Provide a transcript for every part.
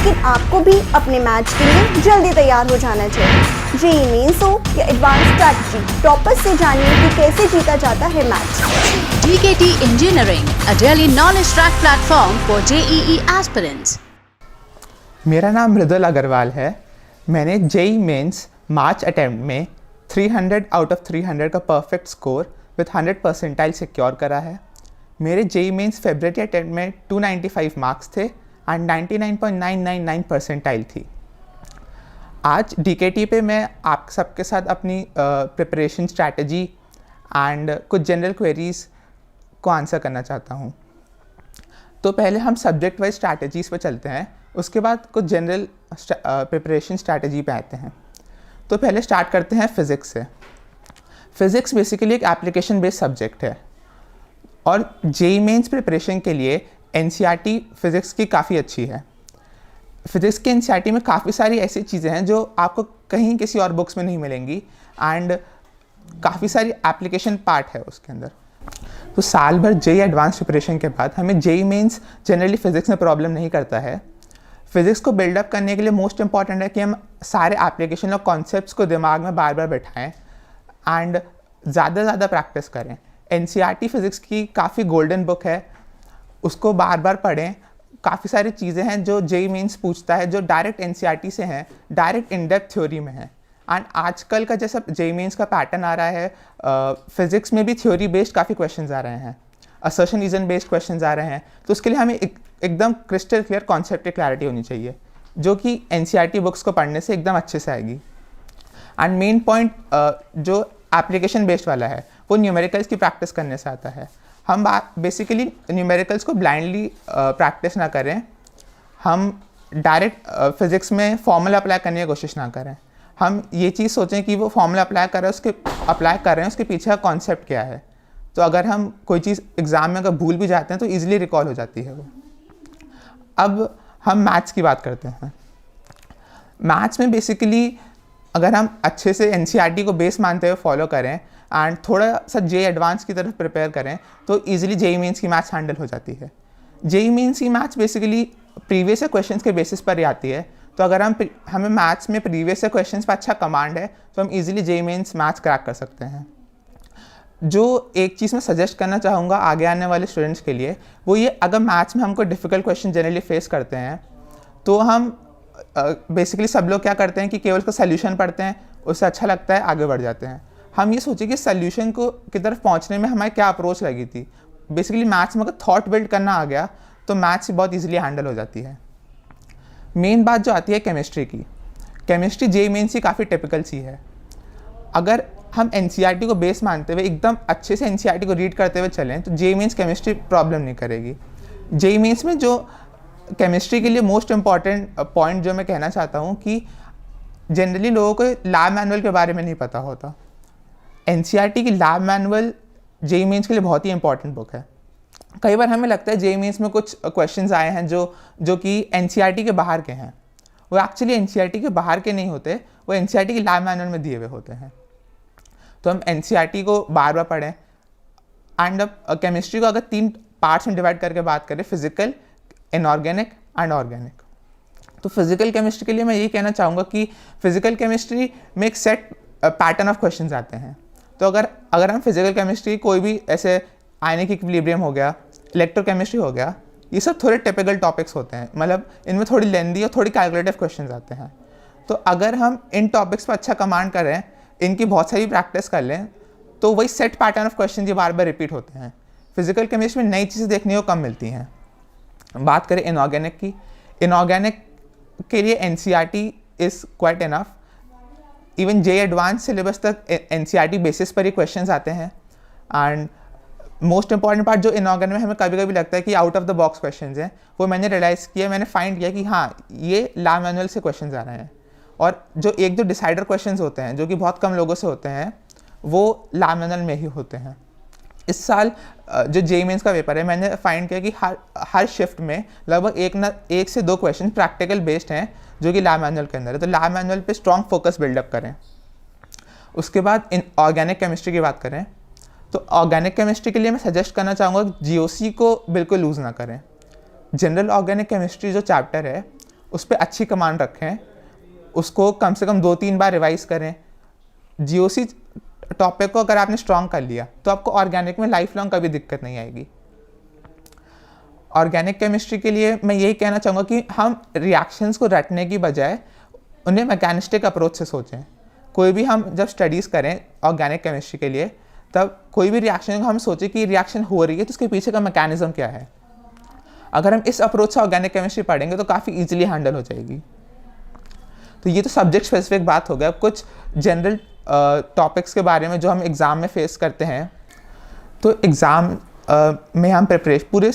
लेकिन आपको भी अपने मैथ्स के लिए जल्दी तैयार हो जाना चाहिए। जेईई मेंस हो या एडवांस स्ट्रैटेजी, टॉपर्स से जानिए कि कैसे जीता जाता है maths. DKT Engineering, a daily knowledge track platform for JEE aspirants. मेरा नाम मृदुल अग्रवाल है। मैंने जेईई मेंस मार्च अटैम्प्ट में 300 आउट ऑफ 300 का perfect score with 100 percentile secure करा है। मेरे जेईई मेंस फरवरी अटैम्प्ट में 295 मार्क्स थे एंड 99.999 परसेंटाइल थी। आज डीकेटी पे मैं आप सबके साथ अपनी प्रिपरेशन स्ट्रैटेजी एंड कुछ जनरल क्वेरीज को आंसर करना चाहता हूँ। तो पहले हम सब्जेक्ट वाइज स्ट्रैटेजीज़ पे चलते हैं, उसके बाद कुछ जनरल प्रिपरेशन स्ट्रैटेजी पे आते हैं। तो पहले स्टार्ट करते हैं फ़िज़िक्स से। फ़िज़िक्स बेसिकली एक एप्लीकेशन बेस्ड सब्जेक्ट है और जेईई मेंस प्रिपरेशन के लिए एनसीईआरटी फ़िज़िक्स की काफ़ी अच्छी है। फ़िज़िक्स के एनसीईआरटी में काफ़ी सारी ऐसी चीज़ें हैं जो आपको कहीं किसी और बुक्स में नहीं मिलेंगी एंड काफ़ी सारी एप्लीकेशन पार्ट है उसके अंदर। तो साल भर जेईई एडवांस प्रिपरेशन के बाद हमें जेईई मेंस जनरली फ़िज़िक्स में प्रॉब्लम नहीं करता है। फ़िज़िक्स को बिल्डअप करने के लिए मोस्ट इंपॉर्टेंट है कि हम सारे एप्लीकेशन और कॉन्सेप्ट्स को दिमाग में बार बार बैठाएं एंड ज़्यादा से ज़्यादा प्रैक्टिस करें। एनसीईआरटी फ़िज़िक्स की काफ़ी गोल्डन बुक है, उसको बार बार पढ़ें। काफ़ी सारी चीज़ें हैं जो जेईई मेंस पूछता है जो डायरेक्ट एनसीईआरटी से हैं, डायरेक्ट इन डेप्थ थ्योरी में है। एंड आजकल का जैसा जेईई मेंस का पैटर्न आ रहा है, फिज़िक्स में भी थ्योरी बेस्ड काफ़ी क्वेश्चंस आ रहे हैं, असर्शन रीजन बेस्ड क्वेश्चंस आ रहे हैं। तो उसके लिए हमें एकदम क्रिस्टल क्लियर कॉन्सेप्ट की क्लैरिटी होनी चाहिए जो कि एनसीईआरटी बुक्स को पढ़ने से एकदम अच्छे से आएगी। एंड मेन पॉइंट जो एप्लीकेशन बेस्ड वाला है वो न्यूमेरिकल्स की प्रैक्टिस करने से आता है। हम बेसिकली न्यूमेरिकल्स को ब्लाइंडली प्रैक्टिस ना करें, हम डायरेक्ट फिज़िक्स में फॉर्मूला अप्लाई करने की कोशिश ना करें। हम ये चीज़ सोचें कि वो फॉर्मूला अप्लाई कर रहे हैं उसके पीछे का कॉन्सेप्ट क्या है। तो अगर हम कोई चीज़ एग्ज़ाम में अगर भूल भी जाते हैं तो ईजिली रिकॉल हो जाती है वो। अब हम मैथ्स की बात करते हैं। मैथ्स में बेसिकली अगर हम अच्छे से एनसीईआरटी को बेस मानते हुए फॉलो करें एंड थोड़ा सा जेईई एडवांस की तरफ प्रिपेयर करें तो ईजिली जेईई मेंस की मैथ्स हैंडल हो जाती है। जेईई मेंस की मैथ्स बेसिकली प्रीवियस क्वेश्चंस के बेसिस पर ही आती है। तो अगर हमें मैथ्स में प्रीवियस क्वेश्चंस पर अच्छा कमांड है तो हम easily JEE Mains maths crack कर सकते हैं। जो एक चीज़ मैं सजेस्ट करना चाहूँगा आगे आने वाले स्टूडेंट्स के लिए वो ये, अगर मैथ्स में हमको डिफ़िकल्ट क्वेश्चन जनरली फेस करते हैं तो हम बेसिकली सब लोग क्या करते हैं कि केवल उसका सल्यूशन पढ़ते हैं, उससे अच्छा लगता है आगे बढ़ जाते हैं। हम ये सोचिए कि सल्यूशन की तरफ पहुंचने में हमारी क्या अप्रोच लगी थी। बेसिकली मैथ्स में अगर थॉट बिल्ड करना आ गया तो मैथ्स बहुत इजीली हैंडल हो जाती है। मेन बात जो आती है केमिस्ट्री की, केमिस्ट्री जेईई मेंस की काफ़ी टिपिकल सी है। अगर हम एनसीईआरटी को बेस मानते हुए एकदम अच्छे से एनसीईआरटी को रीड करते हुए चलें तो जेईई मेंस केमिस्ट्री प्रॉब्लम नहीं करेगी। जेईई मेंस में जो केमिस्ट्री के लिए मोस्ट इम्पॉर्टेंट पॉइंट जो मैं कहना चाहता हूँ कि जनरली लोगों को लैब मैनुअल के बारे में नहीं पता होता। एनसीईआरटी की लैब मैनुअल जेईई मेंस के लिए बहुत ही इंपॉर्टेंट बुक है। कई बार हमें लगता है जेईई मेंस में कुछ क्वेश्चंस आए हैं जो कि एनसीईआरटी के बाहर के हैं, वो एक्चुअली एनसीईआरटी के बाहर के नहीं होते, वो एनसीईआरटी की लैब मैनुअल में दिए हुए होते हैं। तो हम एनसीईआरटी को बार बार पढ़ें। एंड अब केमिस्ट्री को अगर 3 पार्ट्स में डिवाइड करके बात करें, फिजिकल, इनऑर्गेनिक एंड ऑर्गेनिक। तो फिजिकल केमिस्ट्री के लिए मैं ये कहना चाहूँगा कि फिजिकल केमिस्ट्री में एक सेट पैटर्न ऑफ क्वेश्चंस आते हैं। तो अगर हम फिजिकल केमिस्ट्री कोई भी ऐसे आयनिक इक्विलिब्रियम हो गया, इलेक्ट्रोकेमिस्ट्री हो गया, ये सब थोड़े टिपिकल टॉपिक्स होते हैं, मतलब इनमें थोड़ी लेंदी और थोड़ी कैलकुलेटिव क्वेश्चंस आते हैं। तो अगर हम इन टॉपिक्स पर अच्छा कमांड करें, इनकी बहुत सारी प्रैक्टिस कर लें तो वही सेट पैटर्न ऑफ क्वेश्चन ये बार बार रिपीट होते हैं। फिजिकल केमिस्ट्री में नई चीज़ें देखने को कम मिलती हैं। बात करें इनऑर्गेनिक की, इनऑर्गेनिक के लिए NCERT is quite enough. Even JEE advance syllabus तक एनसीईआरटी बेसिस पर ही क्वेश्चंस आते हैं। एंड मोस्ट इंपॉर्टेंट पार्ट जो इनऑर्गेनिक में हमें कभी कभी लगता है कि out of the box questions हैं, वो मैंने रियलाइज़ किया, मैंने फाइंड किया कि हाँ ये लैब मैनुअल से क्वेश्चंस आ रहे हैं। और जो एक दो डिसाइडर क्वेश्चंस होते हैं जो कि बहुत कम लोगों से होते हैं वो लैब मैनुअल में ही होते हैं। इस साल जो जेईई मेंस का पेपर है, मैंने फाइंड किया कि हर शिफ्ट में लगभग एक से 2 क्वेश्चन प्रैक्टिकल बेस्ड हैं जो कि लैब मैनुअल के अंदर है। तो लैब मैनुअल पे स्ट्रॉन्ग फोकस बिल्डअप करें। उसके बाद इन ऑर्गेनिक केमिस्ट्री की बात करें तो ऑर्गेनिक केमिस्ट्री के लिए मैं सजेस्ट करना चाहूँगा जीओसी को बिल्कुल लूज़ ना करें। जनरल ऑर्गेनिक केमिस्ट्री जो चैप्टर है उस पर अच्छी कमांड रखें, उसको कम से कम 2-3 बार रिवाइज करें। जीओसी टॉपिक को अगर आपने स्ट्रॉन्ग कर लिया तो आपको ऑर्गेनिक में लाइफ लॉन्ग कभी दिक्कत नहीं आएगी। ऑर्गेनिक केमिस्ट्री के लिए मैं यही कहना चाहूँगा कि हम रिएक्शंस को रटने की बजाय उन्हें मैकेनिस्टिक अप्रोच से सोचें। कोई भी हम जब स्टडीज़ करें ऑर्गेनिक केमिस्ट्री के लिए, तब कोई भी रिएक्शन को हम सोचें कि रिएक्शन हो रही है तो उसके पीछे का मैकेनिज्म क्या है। अगर हम इस अप्रोच से ऑर्गेनिक केमिस्ट्री पढ़ेंगे तो काफ़ी ईजिली हैंडल हो जाएगी। तो ये तो सब्जेक्ट स्पेसिफिक बात हो गया। अब कुछ जनरल टॉपिक्स के बारे में जो हम एग्ज़ाम में फेस करते हैं। तो एग्ज़ाम में हम पूरे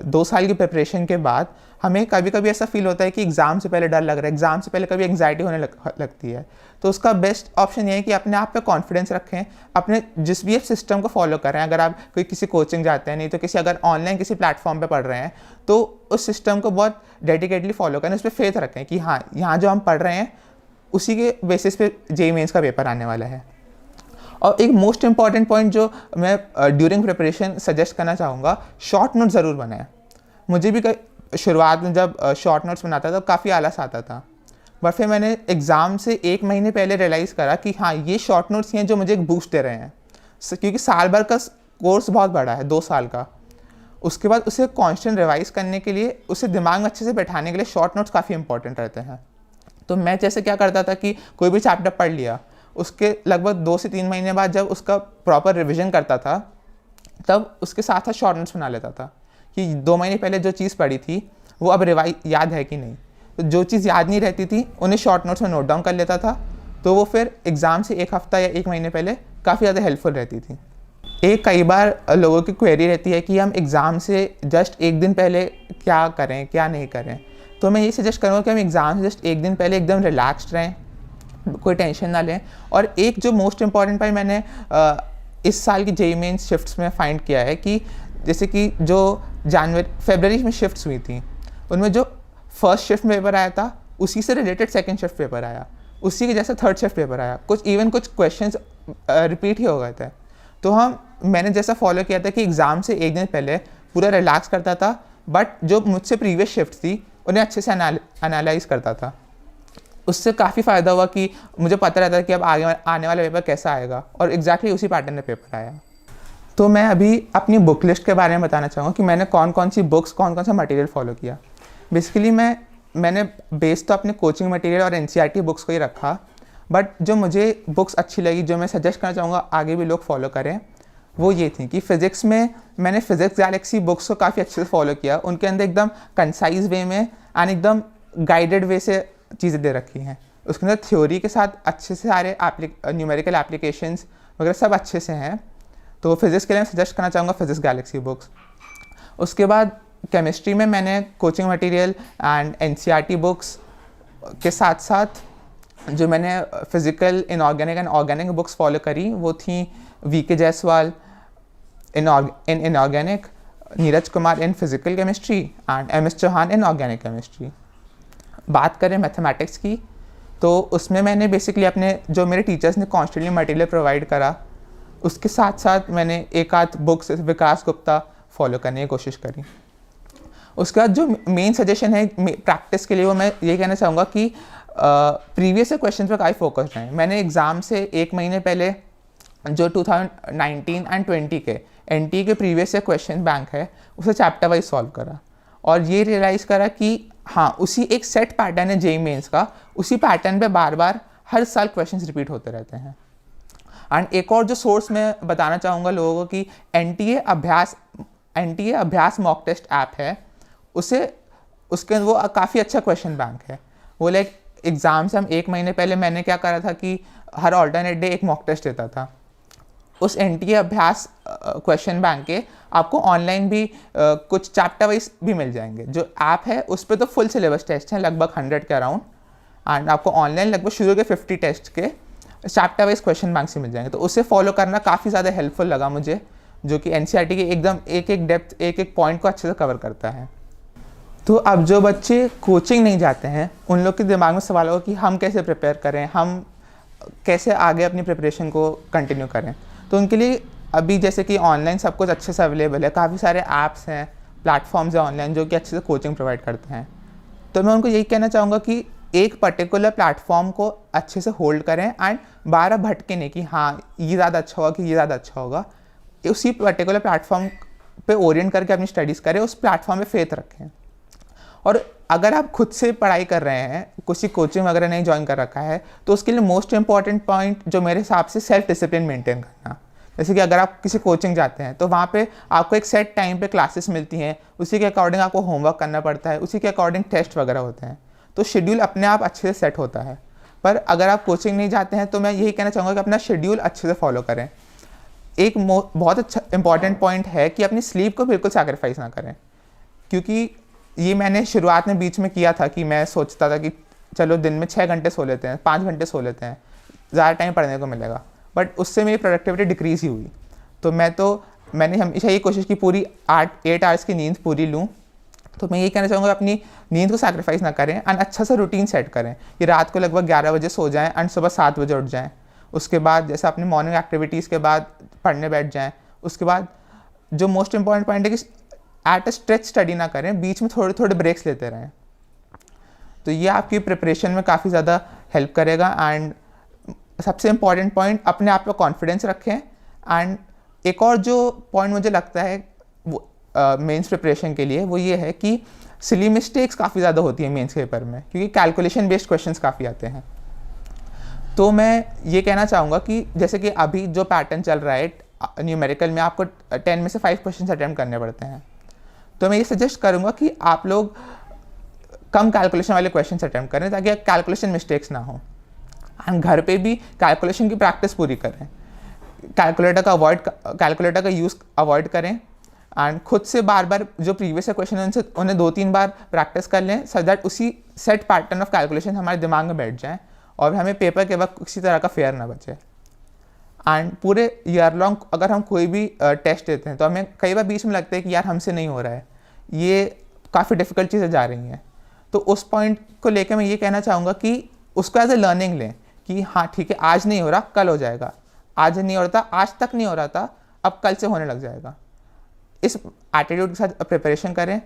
2 साल की प्रिपरेशन के बाद हमें कभी कभी ऐसा फील होता है कि एग्ज़ाम से पहले डर लग रहा है, एग्ज़ाम से पहले कभी एंग्जाइटी होने लगती है। तो उसका बेस्ट ऑप्शन ये है कि अपने आप पे कॉन्फिडेंस रखें, अपने जिस भी सिस्टम को फॉलो कर रहे हैं। अगर आप किसी कोचिंग जाते हैं, नहीं तो अगर ऑनलाइन किसी प्लेटफॉर्म पे पढ़ रहे हैं, तो उस सिस्टम को बहुत डेडिकेटली फॉलो करें, उस पर फेथ रखें कि हाँ, यहाँ जो हम पढ़ रहे हैं उसी के बेसिस पे जेईई मेंस का पेपर आने वाला है। और एक मोस्ट इंपॉर्टेंट पॉइंट जो मैं ड्यूरिंग प्रिपरेशन सजेस्ट करना चाहूँगा, शॉर्ट नोट ज़रूर बनाएं। मुझे भी शुरुआत में जब शॉर्ट नोट्स बनाता था काफ़ी आलस आता था, बट फिर मैंने एग्ज़ाम से 1 महीने पहले रियलाइज़ करा कि हाँ, ये शॉर्ट नोट्स हैं जो मुझे एक बूस्ट दे रहे हैं। क्योंकि साल भर का कोर्स बहुत बड़ा है, 2 साल का। उसके बाद उसे कॉन्स्टेंट रिवाइज करने के लिए, उसे दिमाग में अच्छे से बैठाने के लिए शॉर्ट नोट्स काफ़ी इंपॉर्टेंट रहते हैं। तो मैं जैसे क्या करता था कि कोई भी चैप्टर पढ़ लिया, उसके लगभग 2 से 3 महीने बाद जब उसका प्रॉपर रिविजन करता था, तब उसके साथ साथ शॉर्ट नोट्स बना लेता था कि 2 महीने पहले जो चीज़ पढ़ी थी वो अब याद है कि नहीं। तो जो चीज़ याद नहीं रहती थी उन्हें शॉर्ट नोट्स में नोट डाउन कर लेता था, तो वो फिर एग्ज़ाम से 1 हफ्ता या 1 महीने पहले काफ़ी ज़्यादा हेल्पफुल रहती थी। कई बार लोगों की क्वेरी रहती है कि हम एग्ज़ाम से जस्ट 1 दिन पहले क्या करें, क्या नहीं करें। तो मैं ये सजेस्ट करूँगा कि हम एग्ज़ाम से जस्ट 1 दिन पहले एकदम रिलैक्स्ड रहें, कोई टेंशन ना लें। और एक जो मोस्ट इम्पॉर्टेंट पॉइंट मैंने इस साल की जेईई मेंस शिफ्ट्स में फाइंड किया है कि जैसे कि जो फरवरी में शिफ्ट्स हुई थी, उनमें जो फर्स्ट शिफ्ट में पेपर आया था उसी से रिलेटेड सेकंड शिफ्ट पेपर आया, उसी के जैसा थर्ड शिफ्ट पेपर आया, कुछ क्वेश्चंस रिपीट ही हो गए थे। तो मैंने जैसा फॉलो किया था कि एग्ज़ाम से 1 दिन पहले पूरा रिलैक्स करता था, बट जो मुझसे प्रीवियस शिफ्ट थी उन्हें अच्छे से एनालाइज करता था। उससे काफ़ी फ़ायदा हुआ कि मुझे पता रहता था कि अब आगे आने वाला पेपर कैसा आएगा, और एग्जैक्टली उसी पैटर्न में पेपर आया। तो मैं अभी अपनी बुक लिस्ट के बारे में बताना चाहूँगा कि मैंने कौन कौन सी बुक्स, कौन कौन सा मटेरियल फॉलो किया। बेसिकली मैंने बेस तो अपने कोचिंग मटेरियल और एनसीईआरटी बुक्स को ही रखा, बट जो मुझे बुक्स अच्छी लगी, जो मैं सजेस्ट करना चाहूँगा आगे भी लोग फॉलो करें, वो ये थी कि फ़िज़िक्स में मैंने फिज़िक्स गैलेक्सी बुक्स को काफ़ी अच्छे से फॉलो किया। उनके अंदर एकदम कंसाइज वे में एंड एकदम गाइडेड वे से चीज़ें दे रखी हैं। उसके अंदर थ्योरी के साथ अच्छे से सारे न्यूमेरिकल एप्लीकेशंस वगैरह सब अच्छे से हैं। तो फिज़िक्स के लिए मैं सजेस्ट करना चाहूँगा फिज़िक्स गैलेक्सी बुक्स। उसके बाद केमिस्ट्री में मैंने coaching material and NCERT books के साथ साथ जो मैंने physical, inorganic and organic books follow करी वो थी VK Jaiswal in inorganic, Neeraj Kumar in physical chemistry and MS Chauhan in organic chemistry. बात करें मैथमेटिक्स की, तो उसमें मैंने बेसिकली अपने जो मेरे टीचर्स ने कॉन्स्टेंटली मटेरियल प्रोवाइड करा, उसके साथ साथ मैंने एक आध बुक्स विकास गुप्ता फॉलो करने की कोशिश करी। उसके बाद जो मेन सजेशन है प्रैक्टिस के लिए, वो मैं ये कहना चाहूँगा कि प्रीवियस क्वेश्चन पर काफ़ी फोकस रहें। मैंने एग्ज़ाम से 1 महीने पहले जो 2019 एंड 20 के एनटीए के प्रीवियस क्वेश्चन बैंक है उसे चैप्टर वाइज सॉल्व करा, और ये रियलाइज़ करा कि हाँ, उसी एक सेट पैटर्न है जेईई मेंस का, उसी पैटर्न पे बार बार हर साल क्वेश्चंस रिपीट होते रहते हैं। एंड एक और जो सोर्स मैं बताना चाहूँगा लोगों को कि एनटीए अभ्यास मॉक टेस्ट ऐप है, उसके वो काफ़ी अच्छा क्वेश्चन बैंक है। वो लाइक एग्ज़ाम से हम 1 महीने पहले मैंने क्या करा था कि हर ऑल्टरनेट डे एक मॉक टेस्ट देता था। उस एनटीए अभ्यास क्वेश्चन बैंक के आपको ऑनलाइन भी कुछ चैप्टर वाइज भी मिल जाएंगे। जो ऐप है उस पर तो फुल सिलेबस टेस्ट हैं लगभग 100 के अराउंड, एंड आपको ऑनलाइन लगभग शुरू के 50 टेस्ट के चैप्टर वाइज क्वेश्चन बैंक से मिल जाएंगे। तो उसे फॉलो करना काफ़ी ज़्यादा हेल्पफुल लगा मुझे, जो कि एनसीईआरटी के एकदम एक डेप्थ, एक पॉइंट को अच्छे से कवर करता है। तो अब जो बच्चे कोचिंग नहीं जाते हैं उन लोग के दिमाग में सवाल होगा कि हम कैसे प्रिपेयर करें, हम कैसे आगे अपनी प्रिपरेशन को कंटिन्यू करें। तो उनके लिए अभी जैसे कि ऑनलाइन सब कुछ अच्छे से अवेलेबल है, काफ़ी सारे ऐप्स हैं, प्लेटफॉर्म्स हैं ऑनलाइन जो कि अच्छे से कोचिंग प्रोवाइड करते हैं। तो मैं उनको यही कहना चाहूँगा कि एक पर्टिकुलर प्लेटफॉर्म को अच्छे से होल्ड करें एंड बार भटके नहीं कि हाँ ये ज़्यादा अच्छा होगा कि ये ज़्यादा अच्छा होगा। उसी पर्टिकुलर प्लेटफॉर्म पे ओरिएंट करके अपनी स्टडीज़ करें, उस प्लेटफॉर्म पे फेथ रखें। और अगर आप खुद से पढ़ाई कर रहे हैं, किसी कोचिंग वगैरह नहीं ज्वाइन कर रखा है, तो उसके लिए मोस्ट इंपॉर्टेंट पॉइंट जो मेरे हिसाब से सेल्फ डिसिप्लिन मेंटेन करना। जैसे कि अगर आप किसी कोचिंग जाते हैं तो वहाँ पे आपको एक सेट टाइम पे क्लासेस मिलती हैं, उसी के अकॉर्डिंग आपको होमवर्क करना पड़ता है, उसी के अकॉर्डिंग टेस्ट वगैरह होते हैं, तो शेड्यूल अपने आप अच्छे से सेट होता है। पर अगर आप कोचिंग नहीं जाते हैं तो मैं यही कहना चाहूँगा कि अपना शेड्यूल अच्छे से फॉलो करें। एक बहुत अच्छा इंपॉर्टेंट पॉइंट है कि अपनी स्लीप को बिल्कुल सैक्रिफाइस ना करें, क्योंकि ये मैंने शुरुआत में बीच में किया था कि मैं सोचता था कि चलो दिन में 6 घंटे सो लेते हैं, 5 घंटे सो लेते हैं, ज़्यादा टाइम पढ़ने को मिलेगा, बट उससे मेरी प्रोडक्टिविटी डिक्रीज़ ही हुई। तो मैंने हमेशा ये कोशिश की पूरी 8 आवर्स की नींद पूरी लूँ। तो मैं ये कहना चाहूँगा अपनी नींद को सैक्रिफाइस ना करें एंड अच्छा सा रूटीन सेट करें कि रात को लगभग 11 बजे सो जाएँ एंड सुबह 7 बजे उठ जाएँ। उसके बाद जैसे अपनी मॉर्निंग एक्टिविटीज़ के बाद पढ़ने बैठ जाएँ। उसके बाद जो मोस्ट इंपॉर्टेंट पॉइंट है कि एट अ स्ट्रेच स्टडी ना करें, बीच में थोड़े थोड़े ब्रेक्स लेते रहें। तो ये आपकी प्रिपरेशन में काफ़ी ज़्यादा हेल्प करेगा। एंड सबसे इम्पॉर्टेंट पॉइंट, अपने आप पर कॉन्फिडेंस रखें। एंड एक और जो पॉइंट मुझे लगता है वो मेंस प्रिपरेशन के लिए, वो ये है कि सिली मिस्टेक्स काफ़ी ज़्यादा होती है मेंस पेपर में, क्योंकि कैलकुलेशन बेस्ड क्वेश्चंस काफ़ी आते हैं। तो मैं ये कहना चाहूँगा कि जैसे कि अभी जो पैटर्न चल रहा है न्यूमेरिकल में, आपको 10 में से 5 क्वेश्चन अटैम्प्ट करने पड़ते हैं। तो मैं ये सजेस्ट करूँगा कि आप लोग कम कैलकुलेशन वाले क्वेश्चन अटैम्प्ट करें ताकि कैलकुलेशन मिस्टेक्स ना हो। एंड घर पे भी कैलकुलेशन की प्रैक्टिस पूरी करें, कैलकुलेटर का यूज़ अवॉइड करें। एंड खुद से बार बार जो प्रीवियस क्वेश्चन उनसे उन्हें 2-3 बार प्रैक्टिस कर लें, सो दैट उसी सेट पैटर्न ऑफ कैलकुलेशन हमारे दिमाग में बैठ जाए और हमें पेपर के वक्त किसी तरह का फेयर ना बचे। एंड पूरे ईयर लॉन्ग अगर हम कोई भी टेस्ट देते हैं तो हमें कई बार बीच में लगता है कि यार हमसे नहीं हो रहा है, ये काफ़ी डिफ़िकल्ट चीज़ें जा रही हैं। तो उस पॉइंट को लेकर मैं ये कहना चाहूँगा कि उसको एज ए लर्निंग लें कि हाँ ठीक है, आज नहीं हो रहा कल हो जाएगा, आज नहीं हो रहा था, आज तक नहीं हो रहा था, अब कल से होने लग जाएगा। इस एटीट्यूड के साथ प्रिपरेशन करें।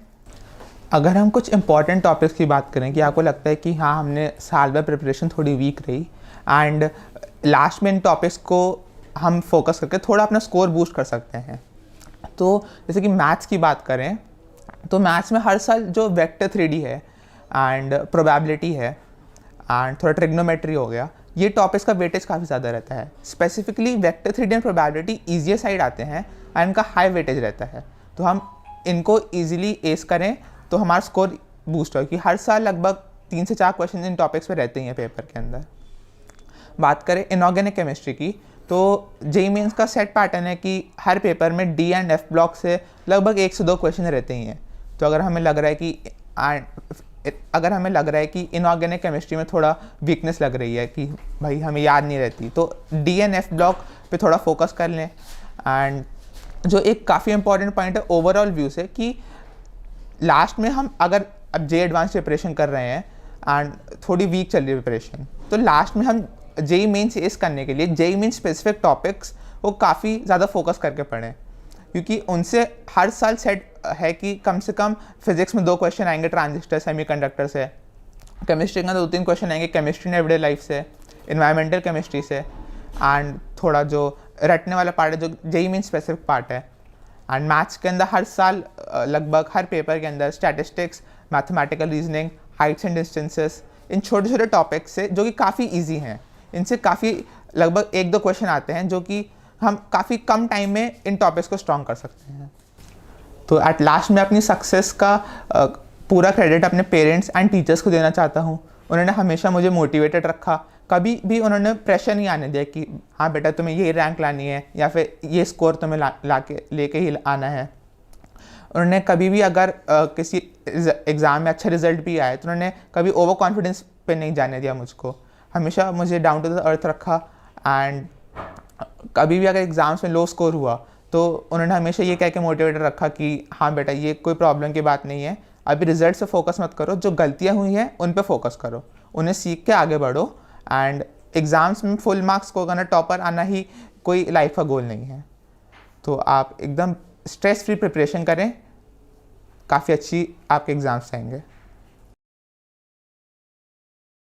अगर हम कुछ इंपॉर्टेंट टॉपिक्स की बात करें कि आपको लगता है कि हाँ हमने साल भर प्रिपरेशन थोड़ी वीक रही एंड लास्ट में इन टॉपिक्स को हम फोकस करके थोड़ा अपना स्कोर बूस्ट कर सकते हैं, तो जैसे कि मैथ्स की बात करें तो मैथ्स में हर साल जो वेक्टर 3D है एंड प्रोबेबिलिटी है एंड थोड़ा ट्रिग्नोमेट्री हो गया, ये टॉपिक्स का वेटेज काफ़ी ज़्यादा रहता है। Specifically vector 3D and probability easier side आते हैं एंड इनका हाई वेटेज रहता है, तो हम इनको ईजिली एस करें तो हमारा स्कोर बूस्ट हो, क्योंकि हर साल लगभग 3 से 4 क्वेश्चन इन टॉपिक्स पे रहते ही हैं पेपर के अंदर। बात करें इनऑर्गेनिक केमिस्ट्री की, तो जेईई मेंस का सेट पैटर्न है कि हर पेपर में डी एंड एफ ब्लॉक से लगभग 1 से 2 क्वेश्चन रहते ही हैं। तो अगर हमें लग रहा है कि इनऑर्गेनिक केमिस्ट्री में थोड़ा वीकनेस लग रही है कि भाई हमें याद नहीं रहती, तो डी एंड एफ ब्लॉक पे थोड़ा फोकस कर लें। एंड जो एक काफ़ी इंपॉर्टेंट पॉइंट है ओवरऑल व्यू से, कि लास्ट में हम अगर अब जे एडवांस प्रिपरेशन कर रहे हैं एंड थोड़ी वीक चल रही है प्रिपरेशन, तो लास्ट में हम जेईई मेंस एस करने के लिए जेईई मेंस स्पेसिफिक टॉपिक्स वो काफ़ी ज़्यादा फोकस करके पढ़ें, क्योंकि उनसे हर साल सेट है कि कम से कम फिजिक्स में 2 क्वेश्चन आएंगे ट्रांजिस्टर सेमीकंडक्टर से, केमिस्ट्री का 2-3 क्वेश्चन आएंगे केमिस्ट्री इन एवरीडे लाइफ से, इन्वायरमेंटल केमिस्ट्री से, एंड थोड़ा जो रटने वाला पार्ट है जो जेईई मेंस स्पेसिफिक पार्ट है। एंड मैथ्स के अंदर हर साल लगभग हर पेपर के अंदर statistics, mathematical reasoning, heights and distances, इन छोटे छोटे टॉपिक्स से जो कि काफ़ी ईजी हैं, इनसे काफ़ी लगभग 1-2 क्वेश्चन आते हैं जो कि हम काफ़ी कम टाइम में इन टॉपिक्स को स्ट्रॉन्ग कर सकते हैं। तो एट लास्ट में अपनी सक्सेस का पूरा क्रेडिट अपने पेरेंट्स एंड टीचर्स को देना चाहता हूँ। उन्होंने हमेशा मुझे मोटिवेटेड रखा, कभी भी उन्होंने प्रेशर नहीं आने दिया कि हाँ बेटा तुम्हें ये रैंक लानी है या फिर ये स्कोर तुम्हें लेके ही आना है। उन्होंने कभी भी अगर किसी एग्ज़ाम में अच्छा रिजल्ट भी आए तो उन्होंने कभी ओवर कॉन्फिडेंस पे नहीं जाने दिया मुझको, हमेशा मुझे डाउन टू द अर्थ रखा। एंड कभी भी अगर एग्ज़ाम्स में लो स्कोर हुआ तो उन्होंने हमेशा ये कह के मोटिवेटेड रखा कि हाँ बेटा ये कोई प्रॉब्लम की बात नहीं है, अभी रिजल्ट से फोकस मत करो, जो गलतियाँ हुई हैं उन पे फोकस करो, उन्हें सीख के आगे बढ़ो। एंड एग्ज़ाम्स में फुल मार्क्स को करना, टॉपर आना ही कोई लाइफ का गोल नहीं है। तो आप एकदम स्ट्रेस फ्री प्रिपरेशन करें, काफ़ी अच्छी आपके एग्ज़ाम्स आएंगे।